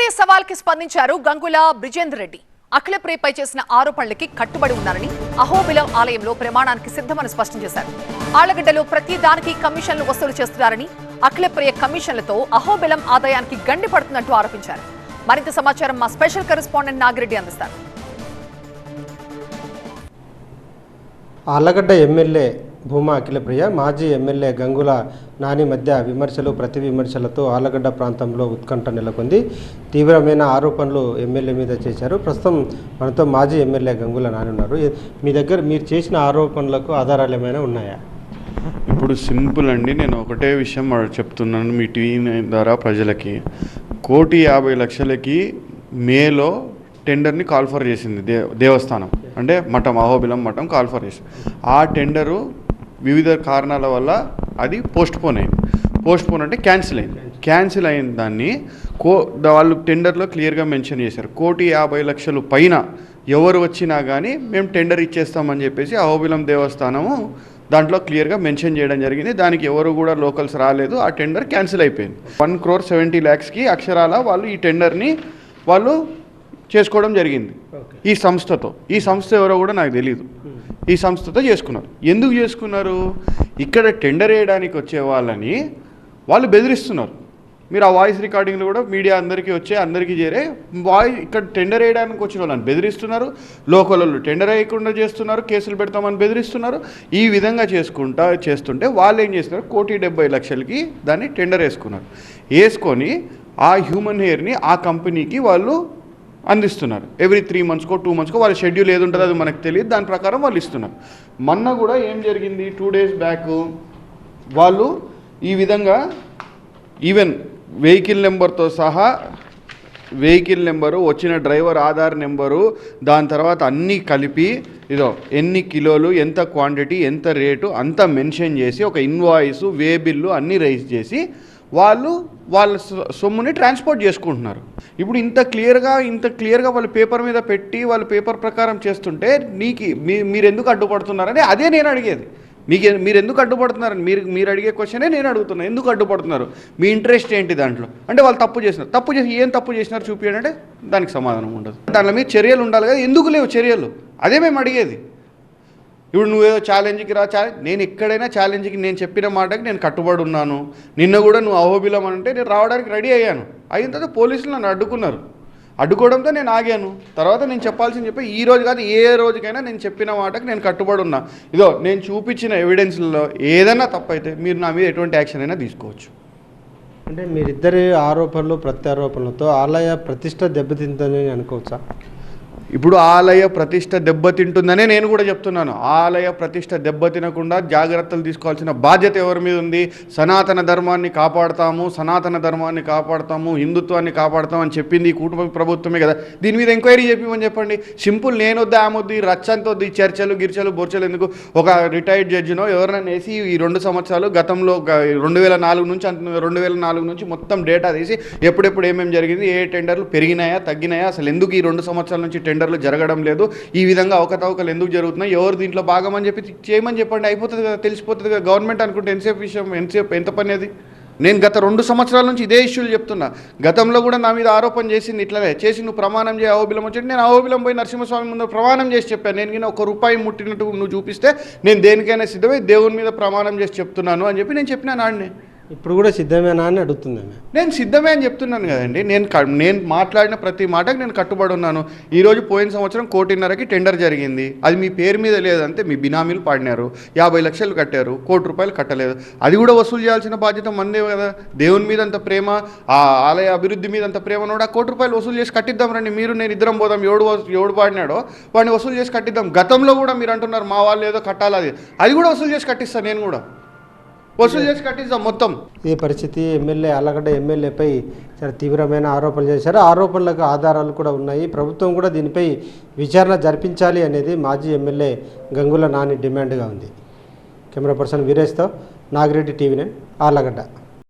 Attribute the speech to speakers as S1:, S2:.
S1: CBI సవాల్కి స్పందించారు గంగుల బ్రిజేందర్ రెడ్డి. అఖిలప్రియపై చేసిన ఆరోపణలకి కట్టుబడి ఉన్నారని, అహోబిలం ఆలయంలో ప్రమాణానికి సిద్ధమని స్పష్టం చేశారు. ఆళ్లగడ్డలో ప్రతి దానికి కమిషన్లు వసూలు చేస్తున్నారని, అఖిలప్రియ కమిషన్లతో అహోబిలం ఆదాయానికి గండి పడుతున్నట్టు ఆరోపించారు. మరింత సమాచారం మా స్పెషల్ కరెస్పాండెంట్ నాగిరెడ్డి అందిస్తారు.
S2: ఆళ్లగడ్డ ఎమ్మెల్యే భూమా అఖిలప్రియ, మాజీ ఎమ్మెల్యే గంగుల నాని మధ్య విమర్శలు ప్రతి విమర్శలతో ఆళ్లగడ్డ ప్రాంతంలో ఉత్కంఠ నెలకొంది. తీవ్రమైన ఆరోపణలు ఎమ్మెల్యే మీద చేశారు. ప్రస్తుతం మనతో మాజీ ఎమ్మెల్యే గంగుల నాని ఉన్నారు. మీ దగ్గర మీరు చేసిన ఆరోపణలకు ఆధారాలు ఏమైనా ఉన్నాయా?
S3: ఇప్పుడు సింపుల్ అండి, నేను ఒకటే విషయం చెప్తున్నాను మీ టీవీ ద్వారా ప్రజలకి. 1,50,00,000కి మేలో టెండర్ని కాల్ఫర్ చేసింది దేవస్థానం, అంటే మఠం, అహోబిలం మఠం కాల్ఫర్ చేసింది. ఆ టెండరు వివిధ కారణాల వల్ల అది పోస్ట్పోన్ అంటే క్యాన్సిల్ అయిన దాన్ని వాళ్ళు టెండర్లో క్లియర్గా మెన్షన్ చేశారు. 1,50,00,000 పైన ఎవరు వచ్చినా కానీ మేము టెండర్ ఇచ్చేస్తామని చెప్పేసి అహోబిలం దేవస్థానము దాంట్లో క్లియర్గా మెన్షన్ చేయడం జరిగింది. దానికి ఎవరు కూడా లోకల్స్ రాలేదు. ఆ టెండర్ క్యాన్సిల్ అయిపోయింది. 1,70,00,000కి అక్షరాల వాళ్ళు ఈ టెండర్ని వాళ్ళు చేసుకోవడం జరిగింది ఈ సంస్థతో. ఈ సంస్థ ఎవరో కూడా నాకు తెలియదు. ఈ సంస్థతో చేసుకున్నారు. ఎందుకు చేసుకున్నారు? ఇక్కడ టెండర్ వేయడానికి వచ్చే వాళ్ళని వాళ్ళు బెదిరిస్తున్నారు. మీరు ఆ వాయిస్ రికార్డింగ్లు కూడా మీడియా అందరికీ చేరే ఇక్కడ టెండర్ వేయడానికి వచ్చిన వాళ్ళని బెదిరిస్తున్నారు. లోకల్ వాళ్ళు టెండర్ వేయకుండా చేస్తున్నారు, కేసులు పెడతామని బెదిరిస్తున్నారు. ఈ విధంగా చేస్తుంటే వాళ్ళు ఏం చేస్తున్నారు, 1,70,00,000కి దాన్ని టెండర్ వేసుకొని ఆ హ్యూమన్ హెయిర్ని ఆ కంపెనీకి వాళ్ళు అందిస్తున్నారు. ఎవ్రీ 3 monthsకో 2 monthsకో వాళ్ళ షెడ్యూల్ ఏది ఉంటుందో అది మనకు తెలియదు. దాని ప్రకారం వాళ్ళు ఇస్తున్నారు. మొన్న కూడా ఏం జరిగింది, 2 days బ్యాక్ వాళ్ళు ఈ విధంగా ఈవెన్ వెహికల్ నెంబర్తో సహా, వెహికల్ నెంబరు, వచ్చిన డ్రైవర్ ఆధార్ నెంబరు, దాని తర్వాత అన్నీ కలిపి ఎన్ని కిలోలు, ఎంత క్వాంటిటీ, ఎంత రేటు అంతా మెన్షన్ చేసి ఒక ఇన్వాయిస్, వే బిల్లు అన్నీ రైజ్ చేసి వాళ్ళ సొమ్ముని ట్రాన్స్పోర్ట్ చేసుకుంటున్నారు. ఇప్పుడు ఇంత క్లియర్గా వాళ్ళు పేపర్ మీద పెట్టి వాళ్ళు పేపర్ ప్రకారం చేస్తుంటే మీరు ఎందుకు అడ్డుపడుతున్నారని అదే నేను అడిగేది. మీరు ఎందుకు అడ్డుపడుతున్నారని మీరు అడిగే క్వశ్చనే నేను అడుగుతున్నాను. ఎందుకు అడ్డుపడుతున్నారు? మీ ఇంట్రెస్ట్ ఏంటి దాంట్లో? అంటే వాళ్ళు తప్పు చేసి ఏం తప్పు చేసినారు చూపించండి అంటే దానికి సమాధానం ఉండదు. దాంట్లో మీరు చర్యలు ఉండాలి కదా, ఎందుకు లేవు చర్యలు? అదే మేము అడిగేది. ఇప్పుడు నువ్వేదో ఛాలెంజ్కి నేను ఎక్కడైనా ఛాలెంజ్కి నేను చెప్పిన మాటకి నేను కట్టుబడి ఉన్నాను. నిన్న కూడా నువ్వు అహోబిలం అంటే నేను రావడానికి రెడీ అయ్యాను. అయిన తర్వాత పోలీసులు నన్ను అడ్డుకోవడంతో నేను ఆగాను. తర్వాత నేను చెప్పాల్సింది చెప్పి ఈ రోజు కాదు ఏ రోజుకైనా నేను చెప్పిన మాటకి నేను కట్టుబడి ఉన్నా. నేను చూపించిన ఎవిడెన్స్లలో ఏదైనా తప్పైతే మీరు నా మీద ఎటువంటి యాక్షన్ అయినా తీసుకోవచ్చు.
S2: అంటే మీరిద్దరి ఆరోపణలు ప్రత్యారోపణలతో ఆలయ ప్రతిష్ట దెబ్బతిందని అనుకోవచ్చా?
S3: ఇప్పుడు ఆలయ ప్రతిష్ట దెబ్బతింటుందనే నేను కూడా చెప్తున్నాను. ఆలయ ప్రతిష్ట దెబ్బతినకుండా జాగ్రత్తలు తీసుకోవాల్సిన బాధ్యత ఎవరి మీద ఉంది? సనాతన ధర్మాన్ని కాపాడతాము, హిందుత్వాన్ని కాపాడతాం అని చెప్పింది ఈ కూటమి ప్రభుత్వమే కదా. దీని మీద ఎంక్వైరీ చెప్పండి. సింపుల్, నేనొద్దు ఆమొద్దు, రచ్చంతొద్దు, చర్చలు బొర్చలు ఎందుకు? ఒక రిటైర్డ్ జడ్జినో ఎవరైనా వేసి ఈ 2 సంవత్సరాలు గతంలో 2004 నుంచి మొత్తం డేటా తీసి ఎప్పుడెప్పుడు ఏమేమి జరిగింది, ఏ టెండర్లు పెరిగినాయా తగ్గినాయా, అసలు ఎందుకు ఈ 2 సంవత్సరాల నుంచి టెండర్లు జరగడం లేదు, ఈ విధంగా అవకతవకలు ఎందుకు జరుగుతున్నాయి, ఎవరు దీంట్లో భాగమని చెప్పి చేయమని చెప్పండి. అయిపోతుంది కదా, తెలిసిపోతుంది కదా. గవర్నమెంట్ అనుకుంటే ఎంత పని అది? నేను గత 2 సంవత్సరాల నుంచి ఇదే ఇష్యూలు చెప్తున్నా. గతంలో కూడా నా మీద ఆరోపణ చేసింది ఇట్లనే చేసి నువ్వు ప్రమాణం చేయి అహోబిలం వచ్చి నేను అహోబిలం పోయి నరసింహస్వామి ముందు ప్రమాణం చేసి చెప్పాను. నేను 1 రూపాయి ముట్టినట్టు నువ్వు చూపిస్తే నేను దేనికైనా సిద్ధమై దేవుని మీద ప్రమాణం చేసి చెప్తున్నాను అని చెప్పి నేను చెప్పినాను. ఆడిని
S2: ఇప్పుడు కూడా సిద్ధమేనా అని అడుగుతుంది.
S3: నేను సిద్ధమే అని చెప్తున్నాను కదండి. నేను మాట్లాడిన ప్రతి మాటకు నేను కట్టుబడి ఉన్నాను. ఈరోజు పోయిన సంవత్సరం 1,50,00,000కి టెండర్ జరిగింది. అది మీ పేరు మీద లేదంటే మీ బినామీలు పాడినారు. 50,00,000 కట్టారు, ₹1,00,000 కట్టలేదు. అది కూడా వసూలు చేయాల్సిన బాధ్యత మందే కదా. దేవుని మీద అంత ప్రేమ, ఆ ఆలయ అభివృద్ధి మీద అంత ప్రేమ కూడా ₹1,00,000 వసూలు చేసి కట్టిద్దాం రండి. మీరు నేను ఇద్దరం పోదాం. ఎవడు పాడినాడో వాడిని వసూలు చేసి కట్టిద్దాం. గతంలో కూడా మీరు అంటున్నారు మా వాళ్ళు ఏదో కట్టాలి, అది కూడా వసూలు చేసి కట్టిస్తాను. నేను కూడా వసూలు చేసి కట్టిస్తాం మొత్తం.
S2: ఈ పరిస్థితి ఆళ్లగడ్డ ఎమ్మెల్యేపై చాలా తీవ్రమైన ఆరోపణలు చేశారు. ఆరోపణలకు ఆధారాలు కూడా ఉన్నాయి. ప్రభుత్వం కూడా దీనిపై విచారణ జరిపించాలి అనేది మాజీ ఎమ్మెల్యే గంగుల నాని డిమాండ్గా ఉంది. కెమెరా పర్సన్ వీరేష్తో నాగిరెడ్డి, TV9, ఆళ్లగడ్డ.